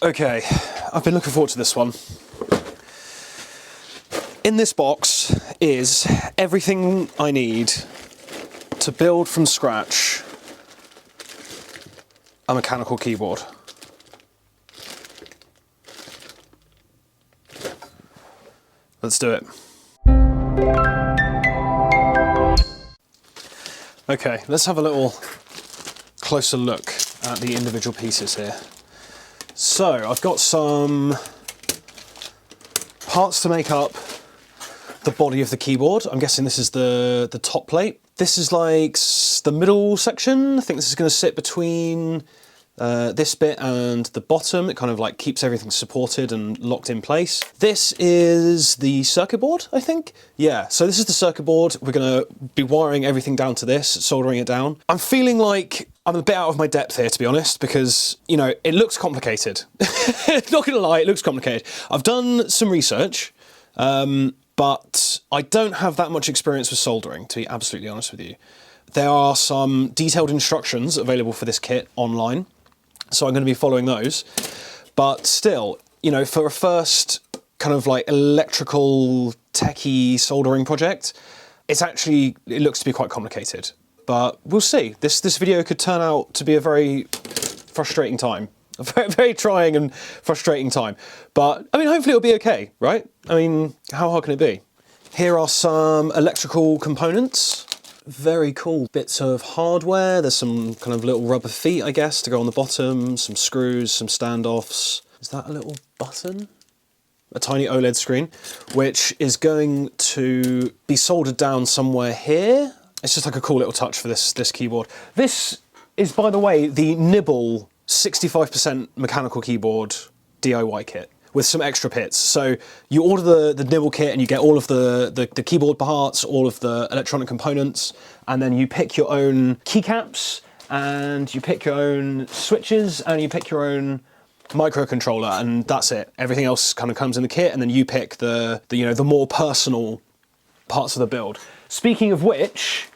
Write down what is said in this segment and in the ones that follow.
Okay, I've been looking forward to this one. In this box is everything I need to build from scratch a mechanical keyboard. Let's do it. Okay, let's have a little closer look at the individual pieces here. So I've got some parts to make up the body of the keyboard. I'm guessing this is the top plate. This is like the middle section. I think this is going to sit between this bit and the bottom. It kind of like keeps everything supported and locked in place. This is the circuit board, I think. Yeah, so this is the circuit board. We're going to be wiring everything down to this, soldering it down. I'm feeling like I'm a bit out of my depth here, to be honest, because, you know, it looks complicated. Not going to lie, it looks complicated. I've done some research, but I don't have that much experience with soldering, to be absolutely honest with you. There are some detailed instructions available for this kit online, so I'm going to be following those. But still, you know, for a first kind of like electrical techie soldering project, it looks to be quite complicated. But we'll see. This video could turn out to be a very frustrating time. A very, very trying and frustrating time. But, I mean, hopefully it'll be okay, right? I mean, how hard can it be? Here are some electrical components. Very cool bits of hardware. There's some kind of little rubber feet, I guess, to go on the bottom, some screws, some standoffs. Is that a little button? A tiny OLED screen, which is going to be soldered down somewhere here. It's just like a cool little touch for this keyboard. This is, by the way, the Nibble 65% mechanical keyboard DIY kit with some extra bits. So you order the Nibble kit and you get all of the keyboard parts, all of the electronic components, and then you pick your own keycaps, and you pick your own switches, and you pick your own microcontroller, and that's it. Everything else kind of comes in the kit, and then you pick the more personal parts of the build. Speaking of which,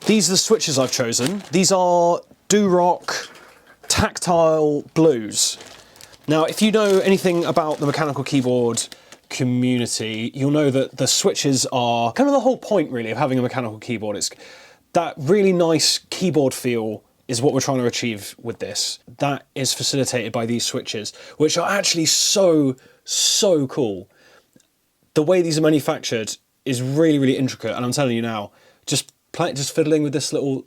these are the switches I've chosen. These are Durock Tactile Blues. Now, if you know anything about the mechanical keyboard community, you'll know that the switches are kind of the whole point, really, of having a mechanical keyboard. It's that really nice keyboard feel is what we're trying to achieve with this. That is facilitated by these switches, which are actually so cool. The way these are manufactured is really, really intricate, and I'm telling you now, just fiddling with this little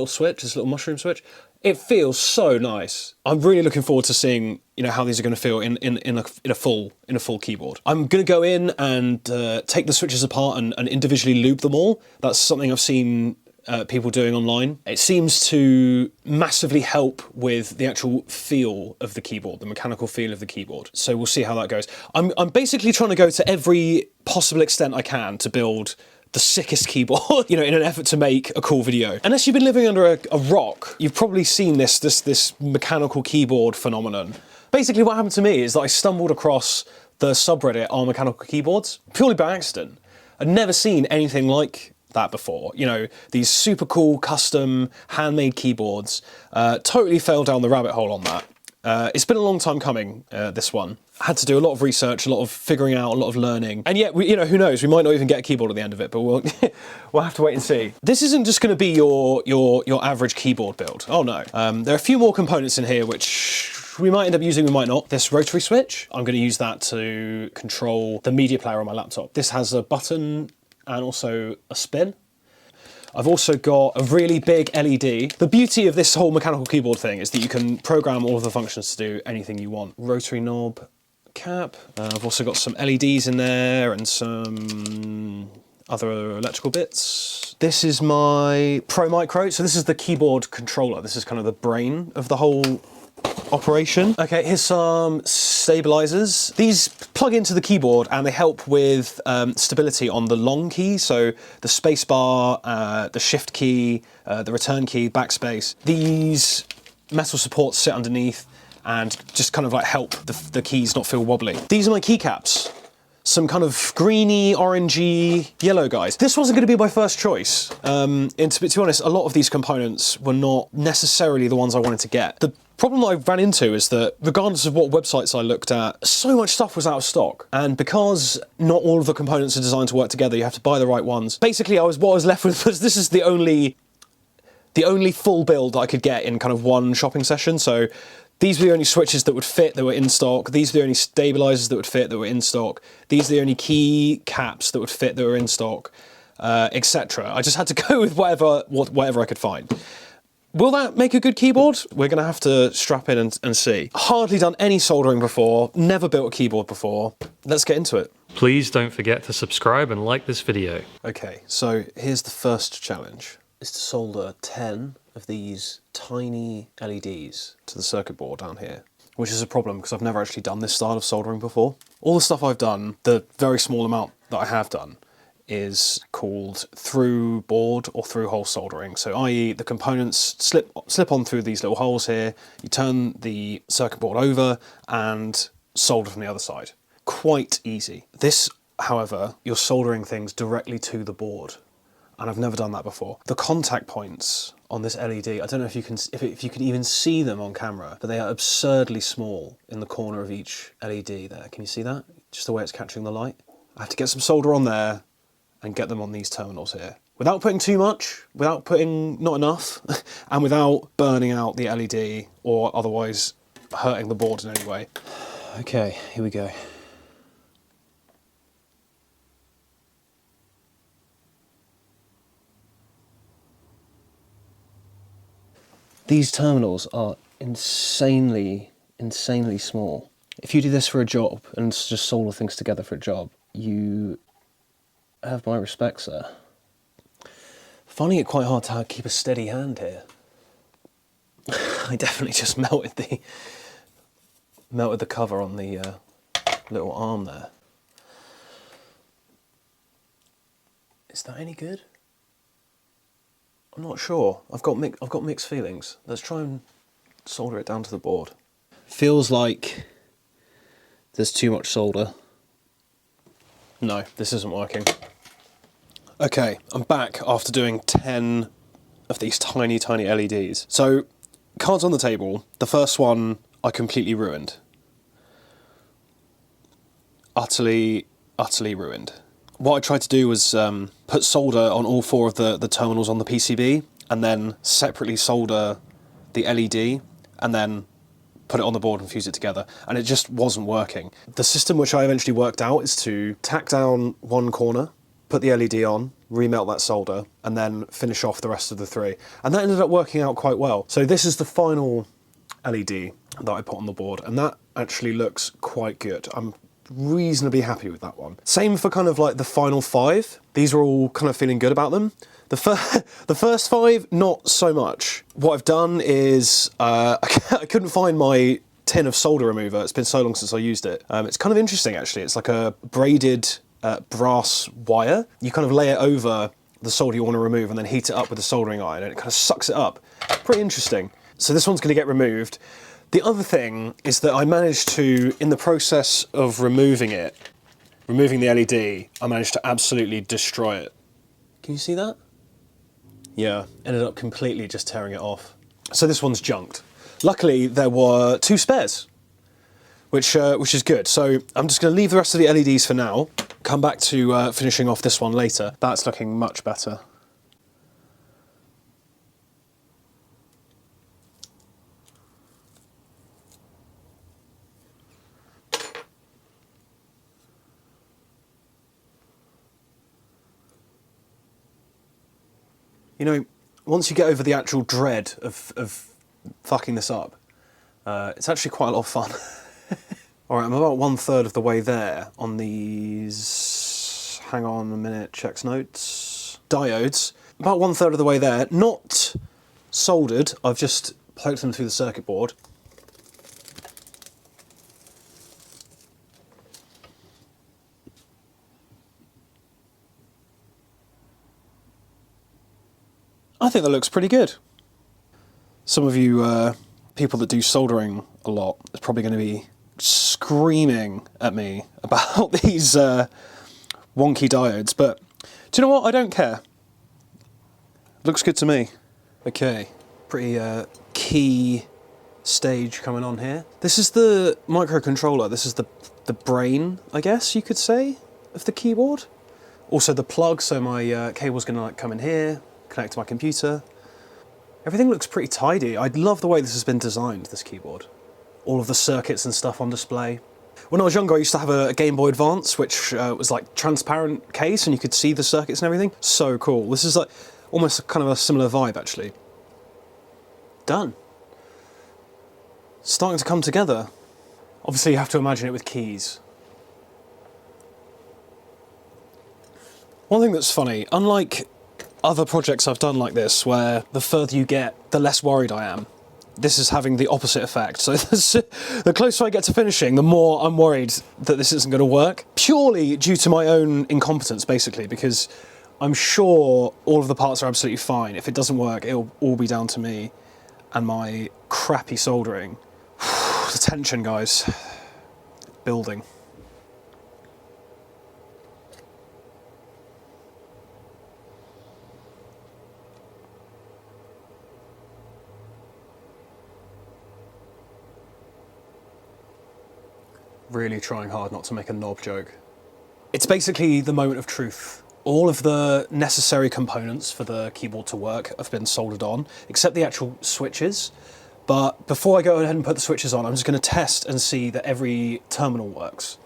switch, this little mushroom switch, it feels so nice. I'm really looking forward to seeing, you know, how these are going to feel in a full keyboard. I'm going to go in and take the switches apart and individually lube them all. That's something I've seen people doing online. It seems to massively help with the actual feel of the keyboard, the mechanical feel of the keyboard. So we'll see how that goes. I'm basically trying to go to every possible extent I can to build the sickest keyboard, you know, in an effort to make a cool video. Unless you've been living under a rock, you've probably seen this mechanical keyboard phenomenon. Basically what happened to me is that I stumbled across the subreddit on mechanical keyboards purely by accident. I'd never seen anything like that before. You know, these super cool custom handmade keyboards. Totally fell down the rabbit hole on that. It's been a long time coming, this one. I had to do a lot of research, a lot of figuring out, a lot of learning. And yet, you know, who knows, we might not even get a keyboard at the end of it, but we'll have to wait and see. This isn't just going to be your average keyboard build. Oh no. There are a few more components in here which we might end up using, we might not. This rotary switch, I'm going to use that to control the media player on my laptop. This has a button and also a spin. I've also got a really big LED. The beauty of this whole mechanical keyboard thing is that you can program all of the functions to do anything you want. Rotary knob cap. I've also got some LEDs in there and some other electrical bits. This is my Pro Micro. So this is the keyboard controller. This is kind of the brain of the whole operation. Okay, here's some stabilizers. These plug into the keyboard and they help with stability on the long key, so the space bar, the shift key, the return key, backspace. These metal supports sit underneath and just kind of like help the keys not feel wobbly. These are my keycaps. some kind of greeny, orangey, yellow guys. This wasn't going to be my first choice. And to be honest, a lot of these components were not necessarily the ones I wanted to get. The problem I ran into is that regardless of what websites I looked at, so much stuff was out of stock. And because not all of the components are designed to work together, you have to buy the right ones. Basically, what I was left with was this is the only full build that I could get in kind of one shopping session. So these were the only switches that would fit that were in stock. These were the only stabilizers that would fit that were in stock. These are the only key caps that would fit that were in stock, etc. I just had to go with whatever I could find. Will that make a good keyboard? We're going to have to strap in and see. Hardly done any soldering before, never built a keyboard before. Let's get into it. Please don't forget to subscribe and like this video. Okay, so here's the first challenge. Is to solder 10 of these tiny LEDs to the circuit board down here, which is a problem because I've never actually done this style of soldering before. All the stuff I've done, the very small amount that I have done, is called through board or through hole soldering. So i.e. the components slip on through these little holes here, you turn the circuit board over and solder from the other side. Quite easy. This, however, you're soldering things directly to the board. And I've never done that before. The contact points on this LED, I don't know if you can even see them on camera, but they are absurdly small in the corner of each LED there. Can you see that? Just the way it's catching the light. I have to get some solder on there and get them on these terminals here. Without putting too much, without putting not enough, and without burning out the LED or otherwise hurting the board in any way. Okay, here we go. These terminals are insanely small. If you do this for a job and just solder things together for a job, you have my respects, sir. Finding it quite hard to keep a steady hand here. I definitely just melted the cover on the little arm there. Is that any good? I'm not sure. I've got mixed feelings. Let's try and solder it down to the board. Feels like there's too much solder. No, this isn't working. Okay, I'm back after doing 10 of these tiny LEDs. So, cards on the table. The first one I completely ruined. Utterly ruined. What I tried to do was put solder on all 4 of the terminals on the PCB and then separately solder the LED and then put it on the board and fuse it together, and it just wasn't working. The system which I eventually worked out is to tack down one corner, put the LED on, remelt that solder, and then finish off the rest of the 3. And that ended up working out quite well. So this is the final LED that I put on the board, and that actually looks quite good. I'm reasonably happy with that one. Same for kind of like the final 5. These are all kind of feeling good about them. The first 5, not so much. What I've done is I couldn't find my tin of solder remover. It's been so long since I used it. It's kind of interesting actually. It's like a braided brass wire. You kind of lay it over the solder you want to remove and then heat it up with a soldering iron and it kind of sucks it up. Pretty interesting. So this one's going to get removed. The other thing is that I managed to, in the process of removing the LED, I managed to absolutely destroy it. Can you see that? Yeah, ended up completely just tearing it off. So this one's junked. Luckily, there were 2 spares, which is good. So I'm just going to leave the rest of the LEDs for now, come back to finishing off this one later. That's looking much better. You know, once you get over the actual dread of fucking this up, it's actually quite a lot of fun. All right, I'm about 1/3 of the way there on these, hang on a minute, checks notes, diodes. About 1/3 of the way there, not soldered, I've just poked them through the circuit board. I think that looks pretty good. Some of you people that do soldering a lot is probably going to be screaming at me about these wonky diodes, but do you know what? I don't care. Looks good to me. Okay, pretty key stage coming on here. This is the microcontroller. This is the brain, I guess you could say, of the keyboard. Also the plug, so my cable's gonna like come in here, connect to my computer. Everything looks pretty tidy. I love the way this has been designed, this keyboard. All of the circuits and stuff on display. When I was younger, I used to have a Game Boy Advance, which was like transparent case and you could see the circuits and everything. So cool. This is like almost kind of a similar vibe, actually. Done. Starting to come together. Obviously, you have to imagine it with keys. One thing that's funny, unlike other projects I've done like this, where the further you get, the less worried I am, this is having the opposite effect. So the closer I get to finishing, the more I'm worried that this isn't going to work. Purely due to my own incompetence, basically, because I'm sure all of the parts are absolutely fine. If it doesn't work, it'll all be down to me and my crappy soldering. The tension, guys. Building. Really trying hard not to make a knob joke. It's basically the moment of truth. All of the necessary components for the keyboard to work have been soldered on, except the actual switches. But before I go ahead and put the switches on, I'm just going to test and see that every terminal works.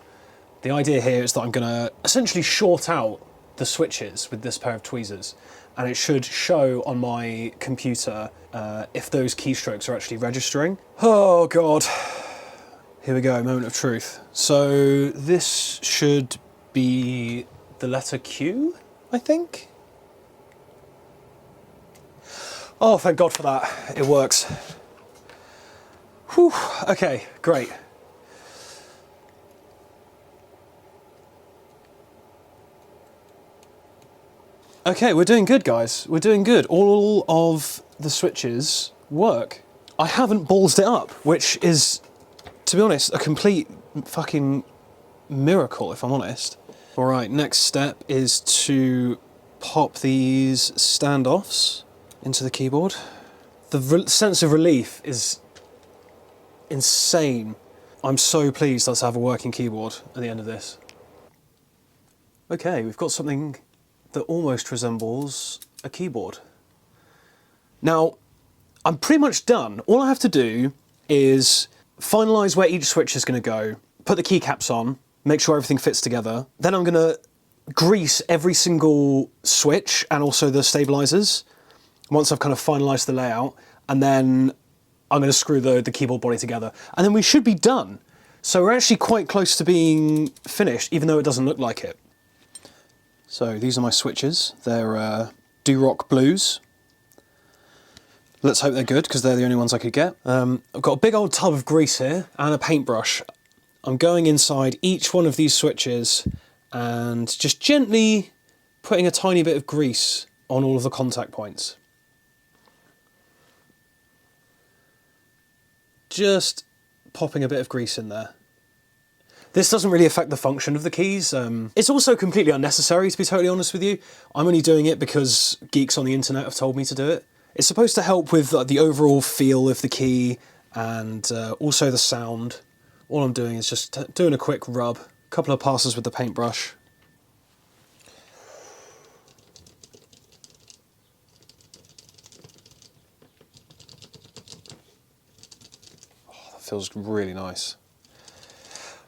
The idea here is that I'm going to essentially short out the switches with this pair of tweezers, and it should show on my computer if those keystrokes are actually registering. Oh God. Here we go, moment of truth. So this should be the letter Q, I think? Oh, thank God for that. It works. Whew, okay, great. Okay, we're doing good, guys. We're doing good. All of the switches work. I haven't ballsed it up, which is, to be honest, a complete fucking miracle, if I'm honest. All right, next step is to pop these standoffs into the keyboard. The sense of relief is insane. I'm so pleased to have a working keyboard at the end of this. Okay, we've got something that almost resembles a keyboard. Now, I'm pretty much done. All I have to do is finalise where each switch is going to go, put the keycaps on, make sure everything fits together. Then I'm going to grease every single switch and also the stabilisers once I've kind of finalised the layout, and then I'm going to screw the keyboard body together. And then we should be done. So we're actually quite close to being finished, even though it doesn't look like it. So these are my switches. They're Durock Blues. Let's hope they're good, because they're the only ones I could get. I've got a big old tub of grease here and a paintbrush. I'm going inside each one of these switches and just gently putting a tiny bit of grease on all of the contact points. Just popping a bit of grease in there. This doesn't really affect the function of the keys. It's also completely unnecessary, to be totally honest with you. I'm only doing it because geeks on the internet have told me to do it. It's supposed to help with the overall feel of the key and also the sound. All I'm doing is just doing a quick rub, a couple of passes with the paintbrush. Oh, that feels really nice.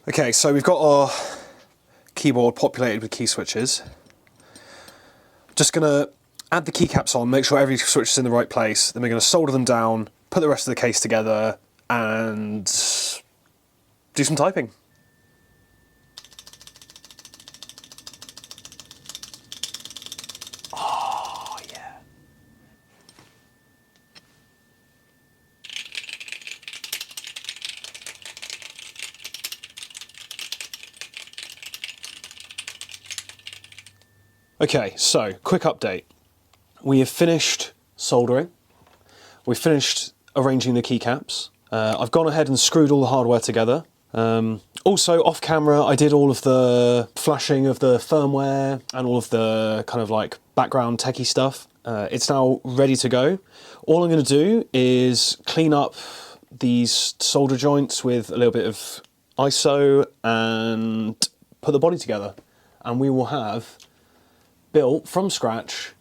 Okay, so we've got our keyboard populated with key switches. Just gonna add the keycaps on, make sure every switch is in the right place, then we're gonna solder them down, put the rest of the case together, and do some typing. Oh, yeah. Okay, so quick update. We have finished soldering. We've finished arranging the keycaps. I've gone ahead and screwed all the hardware together. Also, off camera, I did all of the flashing of the firmware and all of the kind of like background techie stuff. It's now ready to go. All I'm going to do is clean up these solder joints with a little bit of ISO and put the body together. And we will have built from scratch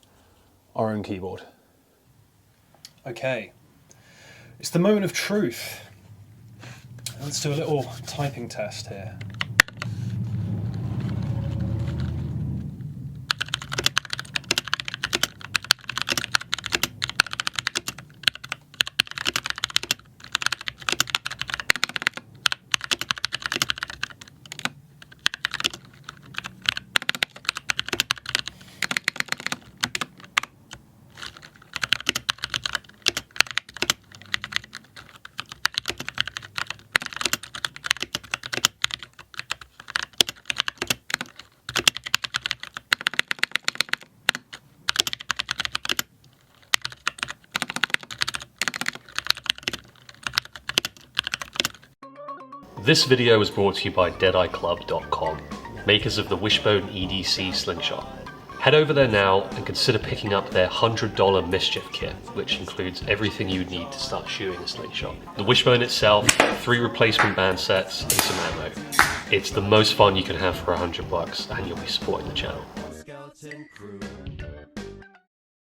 our own keyboard. Okay, it's the moment of truth. Let's do a little typing test here. This video was brought to you by DeadEyeClub.com, makers of the Wishbone EDC slingshot. Head over there now and consider picking up their $100 Mischief kit, which includes everything you need to start shooting a slingshot. The Wishbone itself, 3 replacement band sets, and some ammo. It's the most fun you can have for $100 and you'll be supporting the channel.